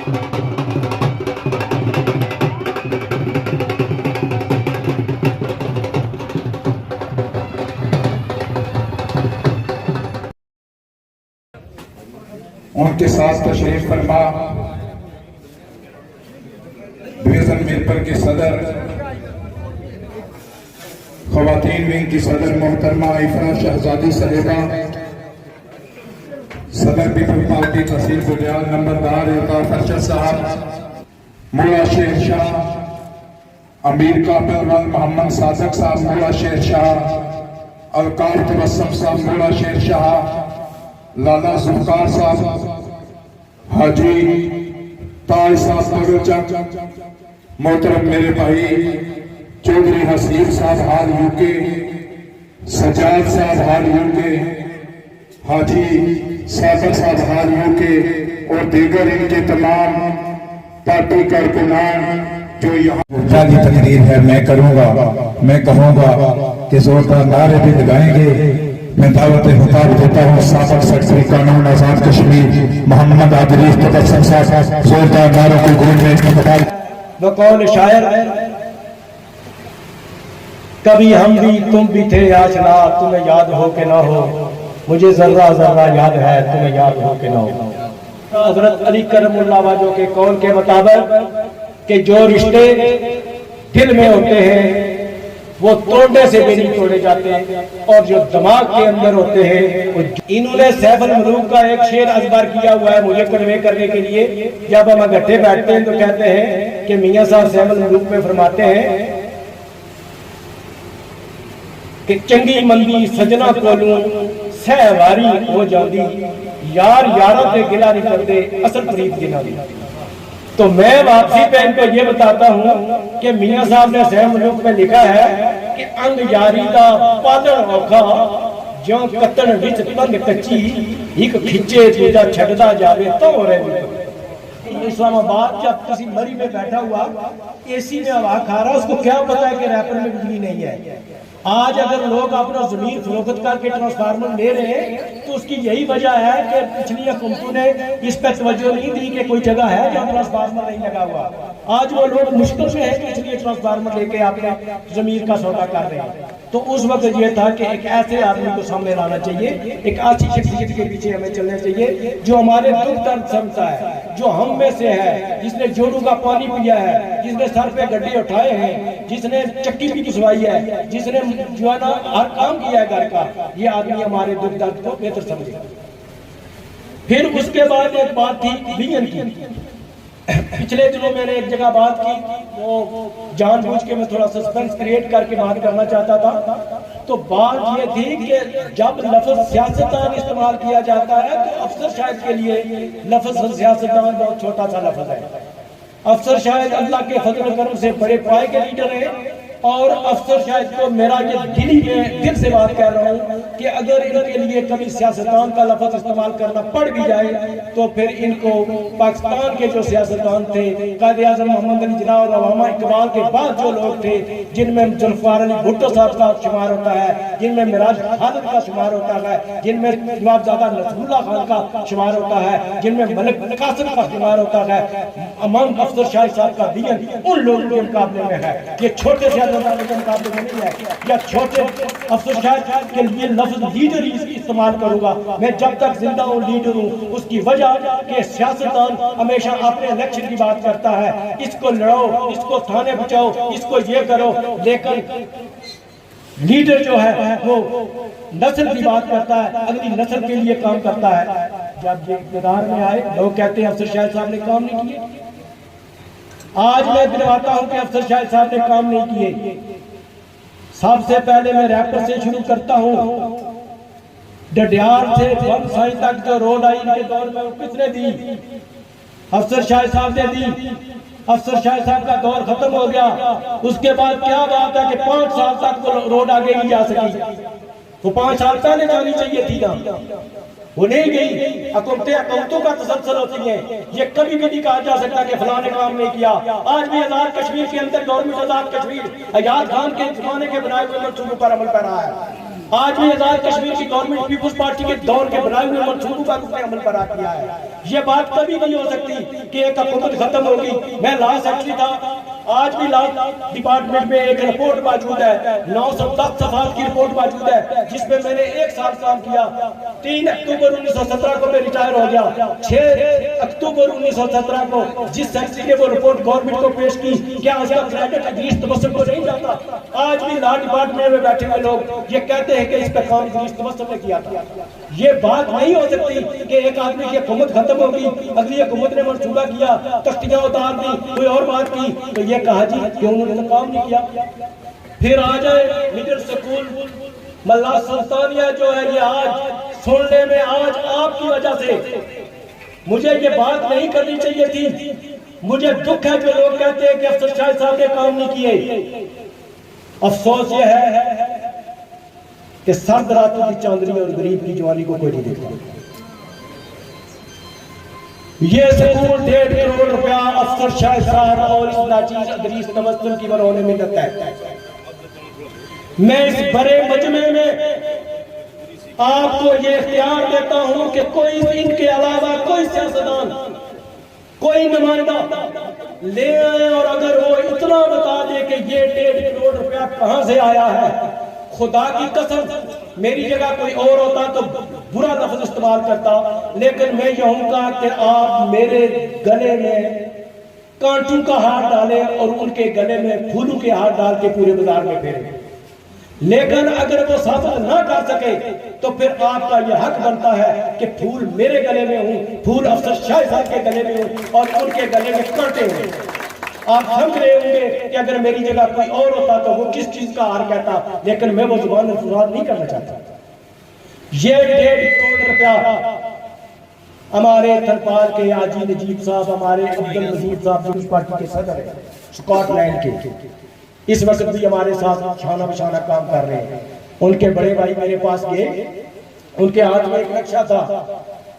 उनके साथ तशरीफ फरमा डिवीजन मीरपुर के सदर खवातीन विंग की सदर मोहतरमा इफरा शहजादी साहिबा, सदर पीपल पार्टी तहसील गुजरात नंबरदार फरशद साहब, मुला शेर शाह, अमीर काबिल मोहम्मद सादक साहब मुला शेर शाह, अलकार तबस्सुम साहब मुला शेर शाह, लाला जुल्फकार साहब, हाजी ताज साहब बगलचक, मोहतरम मेरे भाई चौधरी हसीब साहब हाल यूके, सजाद साहब हाल यूके, हाजी सादक साहब हाल यूके और दीगर इनके तमाम पार्टी कारकुनान जो यहाँ की तकरीर है मैं करूँगा, मैं कहूँगा कि जोरदार नारे भी लगाएंगे। मैं दावत हुताब देता हूँ साबिक सेक्रेटरी कानून आजाद कश्मीर मोहम्मद आदिलीफ तबस्सुम साहब, जोरदार नारों की गूंज में बकौल शायर कभी हम भी तुम भी थे आशना, तुम्हें याद हो के ना हो, मुझे जर्रा जर्रा याद है, तुम्हें याद हो के ना हो। हजरत अली करमुल्लाह वाजो के कौल के मुताबिक कि जो रिश्ते दिल में होते हैं वो तोड़ने से भी नहीं तोड़े जाते, और जो दिमाग के अंदर होते हैं वो। इन्होंने सैफ अल मलूक का एक शेर अजबर किया हुआ है मुझे कन्वे करने के लिए। जब हम इकट्ठे बैठते हैं तो कहते हैं कि मियां साहब सैफ अल मलूक में फरमाते हैं कि चंगी मंदी सजना कोलू सहवारी हो जाती, यार यारों से गिला नहीं करते, असल प्रीत गिना दी। तो मैं वापसी पे इनको ये बताता हूँ कि मियां साहब ने सैफ मलूक में लिखा है कि अंग यारी का पालन औखा, जो कतन विच तंग कच्ची, एक खिंचे दूजा छड़दा जावे तो रहे। इस्लामाबाद जब किसी मरी में बैठा हुआ एसी में हवा खा रहा, उसको क्या पता है कि रैपर में बिजली नहीं है। आज अगर लोग अपना जमीन फरोख्त करके ट्रांसफार्मर ले रहे हैं तो उसकी यही वजह है कि पिछली हुकूमतों ने इस पर तवज्जो नहीं दी कि कोई जगह है जहाँ ट्रांसफार्मर नहीं लगा हुआ। आज वो लोग मुश्किल से है कि इसलिए ट्रांसफार्मर लेके अपने जमीन का सौदा कर रहे हैं। तो उस वक्त ये था कि एक ऐसे आदमी को सामने लाना चाहिए, एक अच्छी शख्सियत के पीछे हमें चलना चाहिए जो हमारे दुख दर्द समझता है, जो हम में से है, जिसने जोड़ों का पानी पिया है, जिसने सर पे गड्ढे उठाए हैं, जिसने चक्की भी घिसवाई है, जिसने जो है ना हर काम किया है घर का, ये आदमी हमारे दुख दर्द को बेहतर समझेगा। फिर उसके बाद एक बात थी विजन की। पिछले दिनों मैंने एक जगह बात की, वो जानबूझ के मैं थोड़ा सस्पेंस क्रिएट करके बात करना चाहता था। तो बात ये थी कि जब लफ्ज सियासतदान इस्तेमाल किया जाता है तो अफसर शायद के लिए लफ्ज सियासतदान बहुत छोटा सा लफ्ज है। अफसर शायद अल्लाह के फजल करम से बड़े पाए के लीडर हैं, और अफसर शायद को मेरा ये दिल से बात कर रहा हूँ कि अगर इनके लिए कभी सियासतदान का लफ्ज इस्तेमाल करना पड़ भी जाए तो फिर इनको पाकिस्तान के जो सियासतदान थे, कायदे आज़म मोहम्मद अली जिन्ना और अल्लामा इकबाल के बाद जो लोग थे, जिनमें जुल्फ़िकार अली भुट्टो साहब का शुमार होता है, जिनमें मिराज खालिद का शुमार होता है, जिनमें नवाबजादा नसरुल्लाह खान का शुमार होता है, जिनमें मलिक कासिम का शुमार होता है, अमान अफसर शाह साहब का विजन उन लोगों के मुकाबले में है। ये छोटे से के मुकाबले में नहीं है, या छोटे अफसर शायद के लिए लफ्ज लीडर ही इस्तेमाल करूंगा। मैं जब तक जिंदा हूँ लीडर हूँ। उसकी वजह कि सियासतदान हमेशा अपने इलेक्शन की बात करता है, इसको लड़ो, इसको थाने बचाओ, इसको ये करो, लेकिन लीडर जो है वो नस्ल की बात करता है, अगली नस्ल के लिए काम करता है। जब ये इक़्तिदार में आए लोग कहते हैं अफसर शाहिद साहब ने काम नहीं किए। आज मैं दिलवाता हूं कि अफसर शाहिद साहब ने काम नहीं किए। सबसे पहले मैं रैपर से शुरू करता हूं। डडियाल से बंसाई तक जो रोड आई इनके दौर में किसने दी? अफसर शाहिद साहब ने दी। अफसर शाहिद साहब का दौर खत्म हो गया। उसके बाद क्या बात है कि 5 साल तक वो रोड आगे नहीं जा सकी। वो 5 साल पहले जानी चाहिए थी ना, वो नहीं गई। हुकूमतों का तसलसल होती है, ये कभी भी नहीं कहा जा सकता कि फलां ने काम नहीं किया। आज भी आजाद कश्मीर के अंदर गवर्नमेंट आजाद कश्मीर हयात खान के जमाने के बनाए हुए मंसूबों पर अमल कर रहा है। आज भी आजाद कश्मीर की गवर्नमेंट पीपुल्स पार्टी के दौर के बनाए हुए मंसूबों का उसने अमल पर किया है। ये बात कभी नहीं हो सकती कि एक हुकूमत खत्म होगी। मैं लॉ सेक्रेटरी था, आज भी लॉ डिपार्टमेंट में एक रिपोर्ट मौजूद है, 910 सफात की रिपोर्ट मौजूद है, जिसमें मैंने 1 साल काम किया। 3 अक्टूबर 1917 को मैं रिटायर हो गया। 6 अक्टूबर 1917 को जिस सेक्रेटरी ने वो रिपोर्ट गवर्नमेंट को पेश की, क्या उसका क्रेडिट इदरीस तबस्सुम को नहीं जाता? आज भी लॉ डिपार्टमेंट में बैठे हुए लोग ये कहते हैं कि इस पर काम इदरीस तबस्सुम ने किया था। ये बात नहीं हो सकती कि एक आदमी की हुकूमत खत्म होगी, अगली हुकूमत ने मंसूबा किया, तख्तियां उतार दी, कोई और बात की, तो ये कहा जी क्यों उन्होंने तो काम नहीं किया। फिर आ जाए मिडिल स्कूल मल्ला सुल्तानिया जो है, ये आज सुनने में आज आपकी वजह से मुझे ये बात नहीं करनी चाहिए थी। मुझे दुख है जो लोग कहते हैं कि अफसर शाह साहब ने काम नहीं किए। अफसोस ये है कि सर्द रातों की चांदनी और गरीब की जवानी को कोई नहीं देखता। ये स्कूल 1.5 करोड़ रुपया अफसर शाह साहब और इस नाचीज इदरीस तबस्सुम की बनवाने में लगता है। मैं इस बड़े मजमे में आपको ये इख्तियार देता हूं कि कोई इनके अलावा कोई सियासतदान, कोई नुमाइंदा ले आए और अगर वो इतना बता दे कि ये 1.5 करोड़ रुपया कहां से आया है, खुदा की कसम मेरी जगह कोई और होता तो बुरा लफ्ज इस्तेमाल करता, लेकिन मैं कहूंगा कि आप मेरे गले में कांटों का हार डालें और उनके गले में फूलों के हार डाल के पूरे बाजार में फेरें। लेकिन अगर वो साबित ना कर सके तो फिर आपका यह हक बनता है कि फूल मेरे गले में हूं, फूल अफसर शाह साहब के गले में हूं और उनके गले में कांटे हों। आप समझ रहे होंगे कि अगर मेरी जगह कोई और होता तो वो किस चीज का हार कहता, लेकिन मैं वो जुबान इस्तेमाल नहीं करना चाहता। ये 1.5 करोड़ रुपया हमारे थरपाल के आजी नजीब साहब, हमारे अब्दुल मजीद साहब पीपुल्स पार्टी के सदर है स्कॉटलैंड के, इस वक्त भी हमारे साथ शाना बशाना काम कर रहे हैं। उनके बड़े भाई मेरे पास गए, उनके हाथ में एक नक्शा था,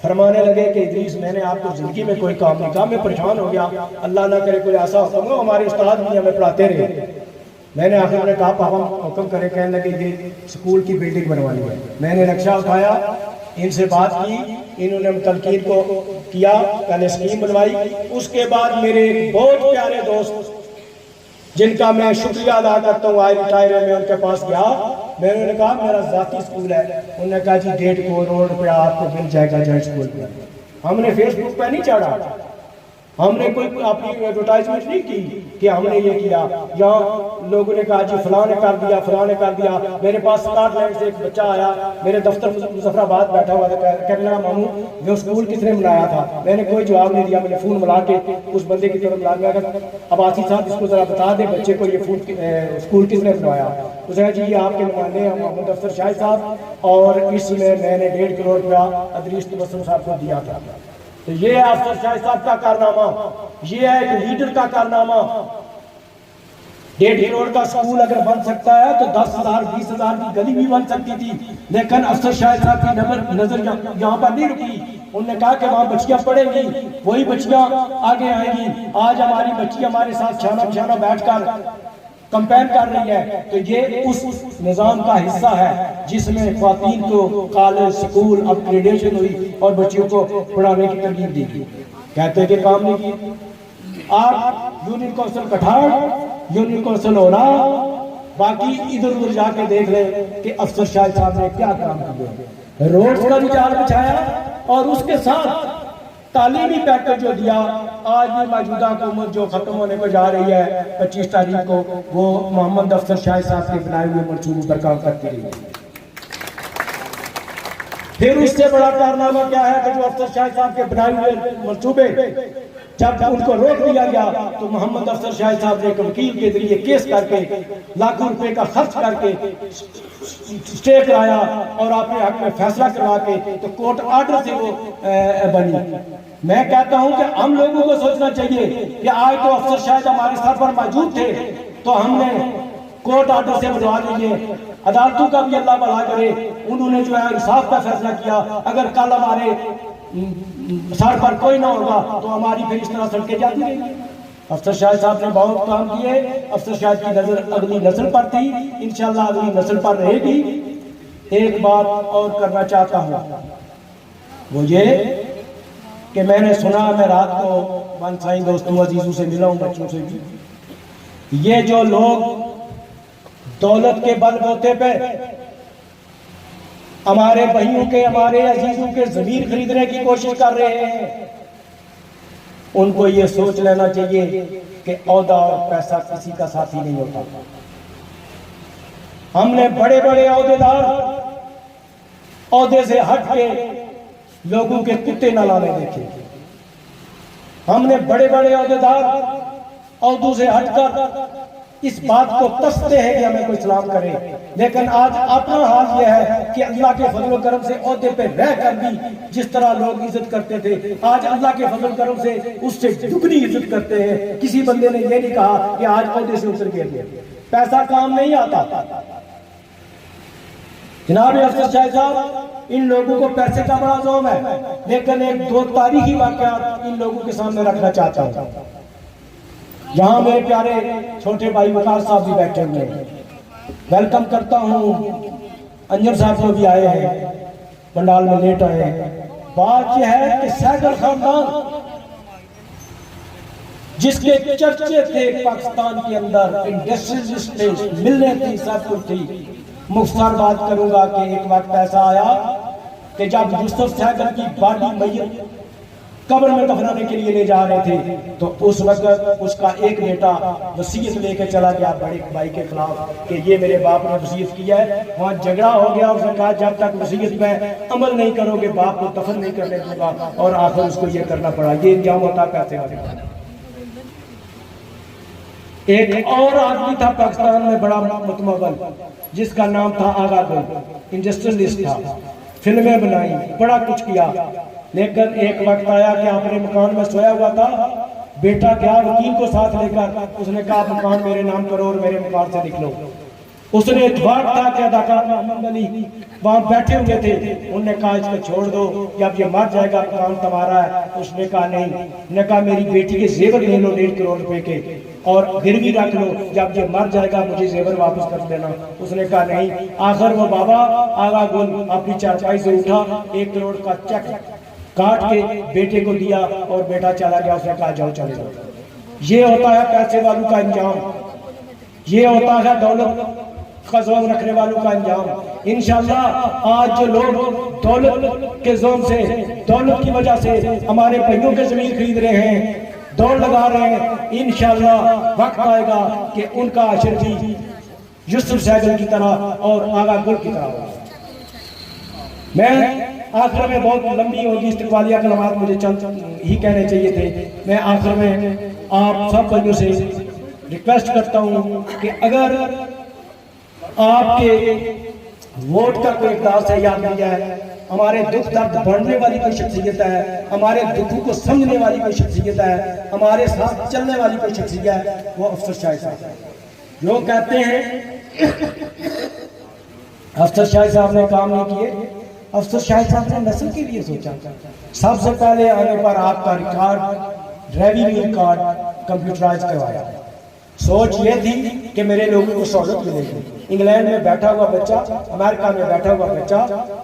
फरमाने लगे कि इदरीस मैंने आपको जिंदगी में कोई काम नहीं कहा। मैं परेशान हो गया, अल्लाह ना करे कोई ऐसा हुक्म हो, हमारे उस्ताद भी हमें पढ़ाते रहे। मैंने आखिर में कहा पापा हुक्म करे, कहने लगे ये स्कूल की बिल्डिंग बनवानी है। मैंने नक्शा उठाया, इनसे बात की, इन्होंने तलकीन को किया, पहले स्कीम बनवाई। उसके बाद मेरे बहुत प्यारे दोस्त जिनका मैं शुक्रिया अदा करता हूँ, आज रिटायर है, मैं उनके पास गया, मैंने उन्हें कहा मेरा जाती स्कूल है। उन्होंने कहा जी 1.5 करोड़ रुपया आपको मिल जाएगा जॉइंट स्कूल पे। हमने फेसबुक पे नहीं चढ़ा, हमने कोई अपनी एडवर्टाइजमेंट नहीं की कि हमने ये किया। यहाँ लोगों ने कहा जी फलां ने कर दिया, फलां ने कर दिया। मेरे पास स्कॉटलैंड से एक बच्चा आया, मेरे दफ्तर मुजफ्फराबाद बैठा हुआ था, कहने लगा मामू वो स्कूल किसने बनाया था? मैंने कोई जवाब नहीं दिया। मैंने फोन मिला के उस बंदे की तरफ मिला कर, अब आसिफ साहब इसको जरा बता दे बच्चे को ये स्कूल किसने बनवाया? उसने कहा जी ये आपके नुमाइंदे हैं मोहम्मद अफसर शाह साहब, और इसमें मैंने 1.5 करोड़ रुपया इदरीस तबस्सुम साहब को दिया था। तो ये है अफसर शाह साहब का कारनामा, ये है एक लीडर का कारनामा। 1.5 करोड़ का स्कूल अगर बन सकता है तो 10,000 20,000 की गली भी बन सकती थी, लेकिन अफसर शाह साहब की नजर यहाँ पर नहीं रुकी। उन्होंने कहा कि वहाँ बच्चियां पढ़ेंगी, वही बच्चियां आगे आएंगी। आज हमारी बच्ची हमारे साथ छाना छाना बैठकर कंपेयर कर रही है, तो ये उस निजाम का हिस्सा है जिसमें ख्वातीन को कॉलेज स्कूल अपग्रेडेशन हुई और बच्चियों को पढ़ाने की तरकीब दी गई। कहते हैं कि काम नहीं किया। आप यूनियन काउंसिल कठाड़, यूनियन काउंसिल होना, बाकी इधर उधर जाके देख रहे कि अफसर शाह साहब ने क्या काम किया। रोड का भी जाल बिछाया और उसके साथ तालीमी पैकेज जो दिया। आज भी मौजूदा हुकूमत जो खत्म होने को जा रही है 25 तारीख को, वो मोहम्मद अफसर शाह साहब के बनाए हुए मंसूबों पर काम करती रही। फिर उससे बड़ा कारनामा क्या है कि जो अफसर शाह साहब के बनाए हुए मंसूबे जब उनको रोक दिया गया तो मोहम्मद अफसर शाह साहब ने एक वकील के जरिए केस करके लाखों रुपए का खर्च करके स्टे कराया और अपने हक में फैसला करवा के तो कोर्ट ऑर्डर से वो बनी। मैं कहता हूं कि हम लोगों को सोचना चाहिए कि आज तो अफसर शायद हमारे सर पर मौजूद थे तो हमने कोर्ट ऑर्डर से बनवा लीजिए। अदालतों का भी अल्लाह भला करे, उन्होंने जो है इंसाफ का फैसला किया। अगर कल हमारे सर पर कोई ना होगा तो हमारी फिर इस तरह सड़कें जाती रहेंगी। अफसर शाह साहब ने बहुत काम किए। अफसर शाह की नजर अगली नस्ल पर थी, इंशाल्लाह अगली नस्ल पर रहेगी। एक बात और करना चाहता हूँ, वो ये कि मैंने सुना, मैं रात को मनसाई दोस्तों अजीजों से मिला हूँ, बच्चों से भी, ये जो लोग दौलत के बलबूते पे हमारे भाइयों के, हमारे अजीजों के जमीन खरीदने की कोशिश कर रहे हैं, उनको ये सोच लेना चाहिए कि औहदा और पैसा किसी का साथी नहीं होता। हमने बड़े बड़े औहदेदार औहदे से हट के लोगों के कुत्ते न लाने देखे। हमने बड़े बड़े औहदेदार औहदों से हटकर इस बात को कसते हैं कि हमें कोई सलाम करे, लेकिन आज अपना हाल यह है कि अल्लाह के फजल करम से ओहदे पे रह कर भी जिस तरह लोग इज्जत करते थे, आज अल्लाह के फजल करम से उससे दुगनी इज्जत करते हैं। किसी बंदे ने ये नहीं कहा कि आज ओहदे से उतर गया, पैसा काम नहीं आता। जनाब अफसर शाह साहब, इन लोगों को पैसे का बड़ा जोम है, लेकिन एक दो तारीखी वाकयात इन लोगों के सामने रखना चाहता हूँ। यहाँ मेरे प्यारे छोटे भाई वकार साहब भी बैठे हुए हैं, वेलकम करता हूँ। अंजर साहब को भी आए हैं, पंडाल में लेट आए हैं। बात यह है कि सैगल खानदान जिसके चर्चे थे पाकिस्तान के अंदर, इंडस्ट्रियल मिलने थी, सब कुछ थी। मुख्तार बात करूंगा कि एक वक्त ऐसा आया कि जब यूसुफ सैगल की बॉडी मैयत कब्र में दफनाने के लिए ले जा रहे थे, तो उस वक्त उसका एक बेटा वसीयत लेके चला गया बड़े भाई के खिलाफ कि ये मेरे बाप ने वसीयत किया है। वहाँ झगड़ा हो गया, उसने कहा जब तक वसीयत में अमल नहीं करोगे बाप को दफन नहीं करने दूंगा, और आखिर उसको ये करना पड़ा। ये इंजाम होता पैसे वाले। एक और आदमी था पाकिस्तान में बड़ा मुतमवन, जिसका नाम था आगा गुल, इंडस्ट्रियलिस्ट था, फिल्में बनाई, बड़ा कुछ किया। लेकिन एक वक्त आया कि अपने मकान में सोया हुआ था, बेटा गया वकील को साथ लेकर, उसने कहा मकान मेरे नाम करो और मेरे मकान से निकलो। उसने इत्तेफाक था कि अदाकार मोहम्मद अली वहां बैठे हुए थे, उन्होंने कहा इसको छोड़ दो, जब ये मर जाएगा मकान तुम्हारा है। उसने कहा नहीं, ने कहा मेरी बेटी के जेवर ले लो 1.5 करोड़ रुपए के और गिरवी रख लो, जब ये मर जाएगा मुझे जेवर वापस कर देना। उसने कहा नहीं। आखिर वो बाबा आगा गुल अपनी चारपाई से उठा, 1 करोड़ का चेक काट के बेटे को दिया और बेटा चला गया। उसने कहा जाओ चले जाओ। ये होता है पैसे वालों का अंजाम, ये होता है दौलत का जोम रखने वालों का अंजाम। इंशाअल्लाह आज जो लोग दौलत के जोम से, दौलत की वजह से हमारे भाइयों के जमीन खरीद रहे हैं, दौड़ लगा रहे हैं, इंशाअल्लाह वक्त आएगा कि उनका अशर भी यूसुफ सैगल की तरह और आगा गुल की तरह। मैं आखिर में, बहुत लंबी होगी इस्तिकबालिया कलमात, मुझे चंद ही कहने चाहिए थे। मैं आखिर में आप सब भाइयों से रिक्वेस्ट करता हूं कि अगर आपके वोट का कोई इकदार से याद नहीं है, हमारे दुख दर्द बढ़ने वाली कोई शख्सियत है, हमारे दुखों को समझने वाली कोई शख्सियत है, हमारे साथ चलने वाली कोई शख्सियत है, वो अफसर शाह साहब है। जो कहते हैं अफसर शाह साहब ने काम नहीं किए, अफसर शाह साहब ने नस्ल के लिए सोचा। सबसे पहले आने पर आपका रिकॉर्ड, रेवेन्यू रिकॉर्ड कंप्यूटराइज करवाया। सोच ये थी कि मेरे लोगों को सहूलत मिलेगी। इंग्लैंड में बैठा हुआ बच्चा, अमेरिका में बैठा हुआ बच्चा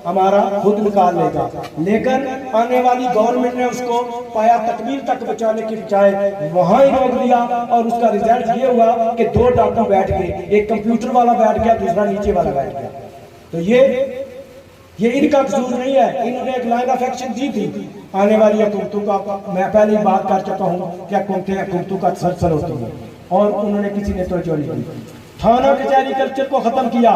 हमारा खुद निकाल लेगा, लेकिन आने वाली गवर्नमेंट ने उसको पाया तकमील तक बचाने की बजाय वहां ही रोक दिया, और उसका रिजल्ट ये हुआ कि 2 डॉक्टर बैठ गए, एक कंप्यूटर वाला बैठ गया, दूसरा नीचे वाला बैठ गया। तो ये इनका कसूर नहीं है, इन्होंने एक लाइन ऑफ एक्शन दी थी। आने वाली हुकूमतों का मैं पहले ही बात कर चुका हूँ कि हुकूमतों का तसलसल होती है, और उन्होंने किसी ने तवज्जो नहीं दी। थाना कचहरी कल्चर को खत्म किया।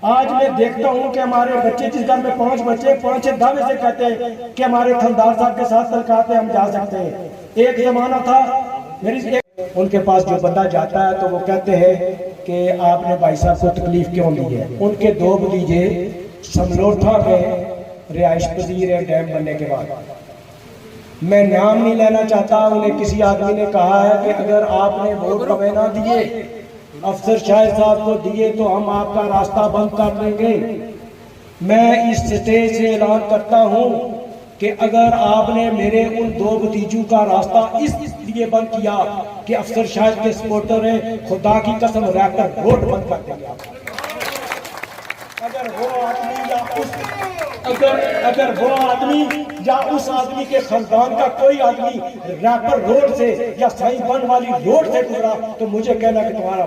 आज मैं देखता हूँ कि हमारे बच्चे, जिस घर में 5 बच्चे, 5 दावे से कहते हैं कि हमारे थानेदार साहब के साथ तलकात है, हम जा सकते हैं। एक जमाना था उनके पास जो बंदा जाता है तो वो कहते हैं कि आपने भाई साहब को तकलीफ क्यों दी है। उनके 2 भतीजे समलोठा में रिहाइश पजीर है डैम बनने के बाद। मैं नाम नहीं लेना चाहता, उन्हें किसी आदमी ने कहा है कि अगर आपने वोट हमें ना दिए, अफसर शाह साहब को दिए, तो हम आपका रास्ता बंद कर देंगे। मैं इस स्टेज से ऐलान करता हूं कि अगर आपने मेरे उन 2 भतीजों का रास्ता इसलिए बंद किया कि अफसर शाह के सपोर्टर हैं, खुदा की कसम रहकर वोट बंद कर देंगे। अगर वो आदमी या उस अगर वो आदमी या उस आदमी के खानदान का कोई आदमी रैपर रोड से या साईं बन वाली रोड से गुजरा तो मुझे कहना कि तुम्हारा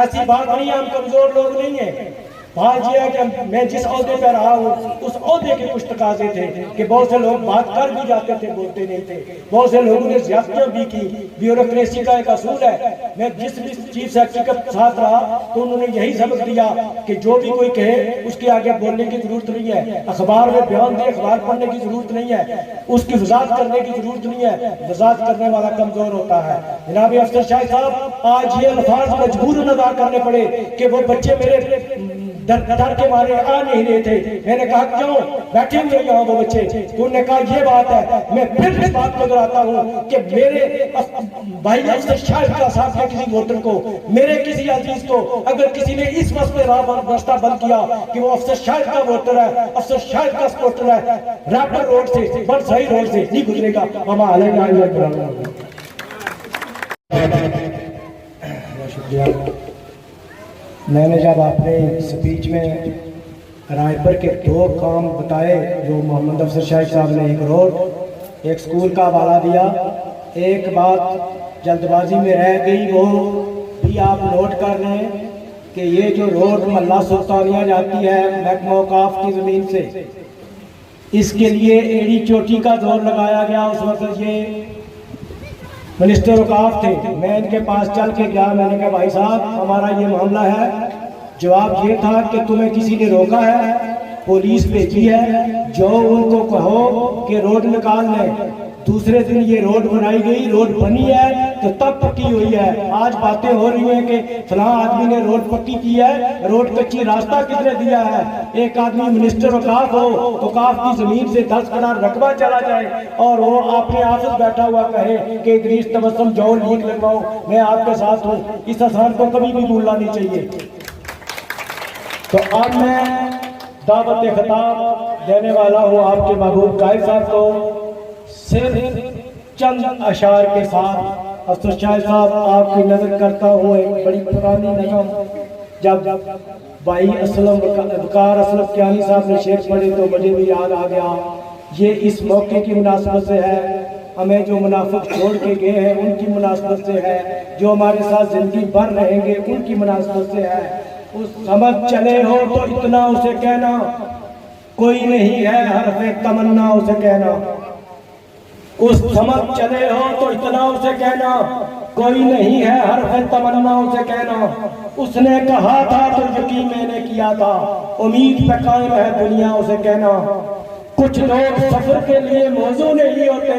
ऐसी बात नहीं है, हम कमजोर लोग नहीं है। बात यह है कि मैं जिस ओहदे पर रहा हूँ उस ओहदे के कुछ तकाजे थे कि बहुत से लोग बात कर भी जाते थे, बोलते नहीं थे। बहुत से लोगों ने ज्यादतियां भी की, ब्यूरोक्रेसी का एक असूल है। मैं जिस भी चीफ सेक्रेटरी के साथ रहा तो उन्होंने यही सबक दिया कि जो भी कोई कहे उसके आगे बोलने की जरूरत नहीं है, अखबार में बयान दे अखबार पढ़ने की जरूरत नहीं है, उसकी वजाहत करने की जरूरत नहीं है, वजाहत करने वाला कमजोर होता है। जनाब अफसर शाह साहब, आज ये अल्फाज मजबूरन अदा करने पड़े कि वो बच्चे मेरे डर के मारे आ नहीं रहे थे। मैंने कहा क्यों बैठे हुए यहाँ वो बच्चे, तो उन्होंने कहा ये बात है। मैं फिर इस बात को दोहराता हूँ कि मेरे भाई अफसर शाह साहब के किसी वोटर को, मेरे किसी अजीज को अगर किसी ने इस मसले रास्ता बंद किया कि वो अफसर शाह का वोटर है, अफसर शाह का सपोर्टर है, रैपर रोड से बड़ सही रोड से नहीं गुजरेगा। शुक्रिया। मैंने जब अपने स्पीच में रायपुर के 2 काम बताए जो मोहम्मद अफसर शाह साहब ने, एक रोड एक स्कूल का हवाला दिया, एक बात जल्दबाजी में रह गई वो भी आप नोट कर लें कि ये जो रोड मल्ला सुल्तानिया जाती है महकमा औकाफ की ज़मीन से, इसके लिए एड़ी चोटी का जोर लगाया गया। उस वक्त ये मिनिस्टर औकाफ थे, मैं इनके पास चल के गया, मैंने कहा भाई साहब हमारा ये मामला है। जवाब ये था कि तुम्हें किसी ने रोका है, पुलिस भेजी है, जो उनको कहो कि रोड निकाल लें। दूसरे दिन ये रोड बनाई गई, रोड बनी है तो तब पक्की हुई है। आज बातें हो रही हैं कि फलां आदमी ने रोड पक्की की है, रोड कच्ची, रास्ता किसने दिया है? एक आदमी मिनिस्टर औकाफ हो, औकाफ की जमीन से 10 कनाल रकबा चला जाए और वो अपने ऑफिस बैठा हुआ कहे कि इदरीस तबस्सुम जाओ लीक लगवाओ, मैं आपके साथ हूँ। इस आसान को कभी भी भूलना नहीं चाहिए। तो अब मैं दावत खिताब देने वाला हूँ आपके महबूब कायद साहब को, सिर्फ चंद अशार के साथ। अफसर शाह साहब आपकी नजर करता हूँ एक बड़ी पुरानी नज़म, जब भाई वकार असलम कियानी साहब ने शेर पढ़े तो मुझे भी याद आ गया। ये इस मौके की मुनासबत से है, हमें जो मुनाफिक छोड़ के गए हैं उनकी मुनासबत से है, जो हमारे साथ जिंदगी भर रहेंगे उनकी मुनासबत से है। उस समझ चले हो तो इतना उसे कहना, कोई नहीं है हरफे तमन्ना उसे कहना। उस समझ चले हो तो इतना उसे कहना, कोई नहीं है हरफे तमन्ना उसे कहना। उसने कहा था तो यकीन मैंने किया था, उम्मीद पे कायम है दुनिया उसे कहना। कुछ लोग सफर के लिए मौजू नहीं होते,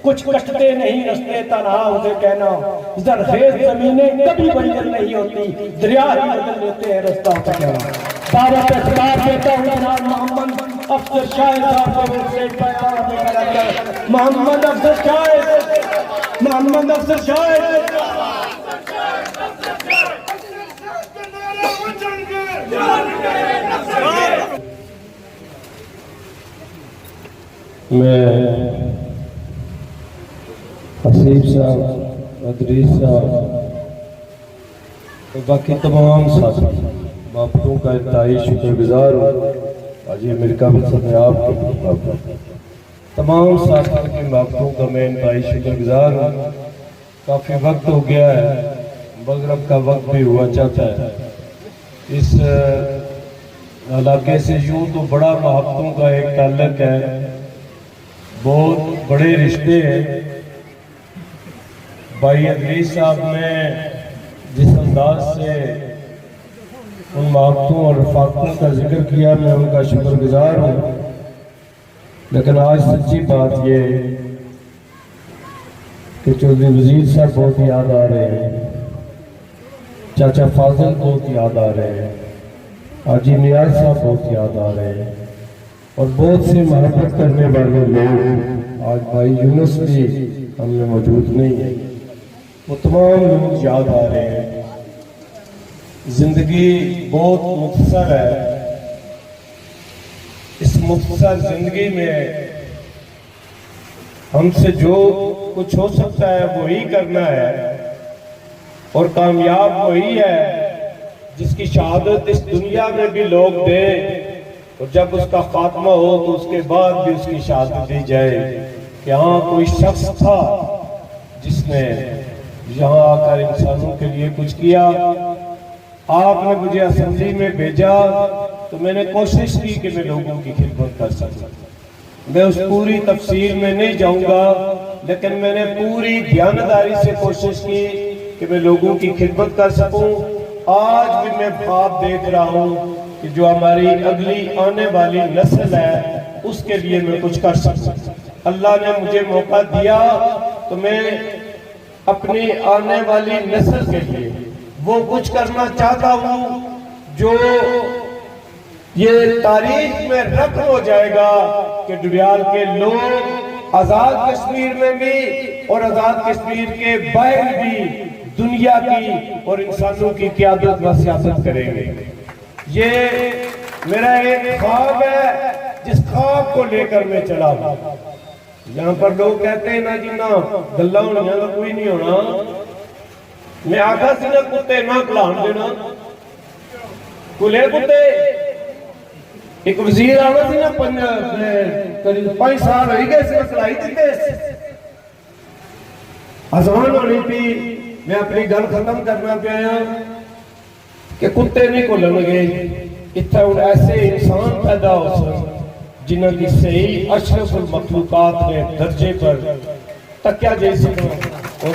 कुछ कटते नहीं रस्ते तन्हा उसे कहना। जरखेज जमीनें कभी बंजर नहीं होती, दरिया ही बदल देते हैं रास्ता उसे कहना। दावत खिताब देता हूँ जनाब मोहम्मद अफसर शाह साहब को, मोहम्मद अफसर शाह, मोहम्मद अफसर शाह। मैं हसीब साहब, अदरीस साहब और बाकी तमाम साथी बापू का इंतहाई शुक्रगुजार हूँ। आज ये अमेरिका में समय आप तमाम साथियों के बापू का मैं इंतहाई शुक्रगुजार हूँ। काफ़ी वक्त हो गया है, मगरब का वक्त भी हुआ चाहता है। इस इलाके से यूँ तो बड़ा महत्वों का एक ताल्लुक है, बहुत बड़े रिश्ते हैं। भाई अदरीस साहब ने जिस अंदाज से उन महत्वों और रफाकों का जिक्र किया, मैं उनका शुक्रगुजार हूँ। लेकिन आज सच्ची बात ये कि चौधरी वजीर साहब बहुत याद आ रहे हैं, चाचा फाजिल बहुत याद आ रहे हैं, हाजी नियाज साहब बहुत याद आ रहे हैं और बहुत से मोहब्बत करने वाले लोग आज भाई यूनुस भी हमने मौजूद नहीं है, वो तमाम लोग याद आ रहे हैं। जिंदगी बहुत मुख्तसर है, इस मुख्तसर जिंदगी में हमसे जो कुछ हो सकता है वही करना है और कामयाब वही है जिसकी शहादत इस दुनिया में भी लोग दें और जब उसका खात्मा हो तो उसके बाद भी उसकी शहादत दी जाए कि हाँ कोई शख्स था जिसने यहाँ आकर इंसानों के लिए कुछ किया। आपने मुझे असेंबली में भेजा तो मैंने कोशिश की कि मैं लोगों की खिदमत कर सकूं। मैं उस पूरी तफसील में नहीं जाऊंगा, लेकिन मैंने पूरी ध्यानदारी से कोशिश की कि मैं लोगों की खिदमत कर सकूं। आज भी मैं ख्वाब देख रहा हूं कि जो हमारी अगली आने वाली नस्ल है उसके लिए मैं कुछ कर सकूं। अल्लाह ने मुझे मौका दिया तो मैं अपनी आने वाली नस्ल के लिए वो कुछ करना चाहता हूं जो ये तारीख में रकम हो जाएगा कि डुडियाल के लोग आजाद कश्मीर में भी और आजाद कश्मीर के बाहर भी दुनिया की और इंसानों की क़यादत व सियासत करेंगे। ये मेरा एक ख्वाब है जिस ख्वाब को लेकर मैं चला हूं। यहाँ पर लोग कहते हैं ना जी ना गल्ला होनी तो कोई नहीं होना। मैं आखा सी ना कुत्ते ना खिलान देना, कुले कुत्ते। एक वजीर आना सी ना करीब 5 साल हो गए खिलाई दिते, आसान होनी थी। मैं अपनी गल खत्म करना पाया कि कुत्ते नहीं घुलणगे। इत्थे हुण ऐसे इंसान पैदा हो सन जिन्हां की सही अशरफुल मखलूकात ने दर्जे पर तकिया जा सकना और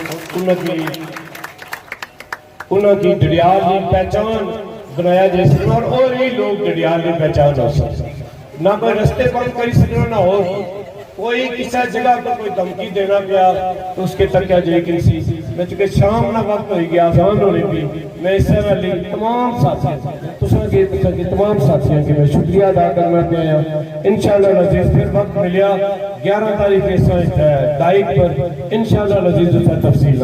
उन्हां की डडियाल की पहचान बनाया जा सकना और ही लोग डडियाल की पहचान हो सकते। ना कोई रस्ते बंद कर सकना, ना हो कोई किसी जगह पर कोई धमकी देना गया तो उसके तक क्या जाएगी सी। मैं चूंकि शाम ना वक्त हो गया, आसान होने की, मैं इससे वाली तमाम साथियों तमाम साथियों की मैं शुक्रिया अदा करना पाया। इंशाअल्लाह अजीज फिर वक्त मिलिया 11 तारीख डाइट पर इंशाअल्लाह अजीज तफसील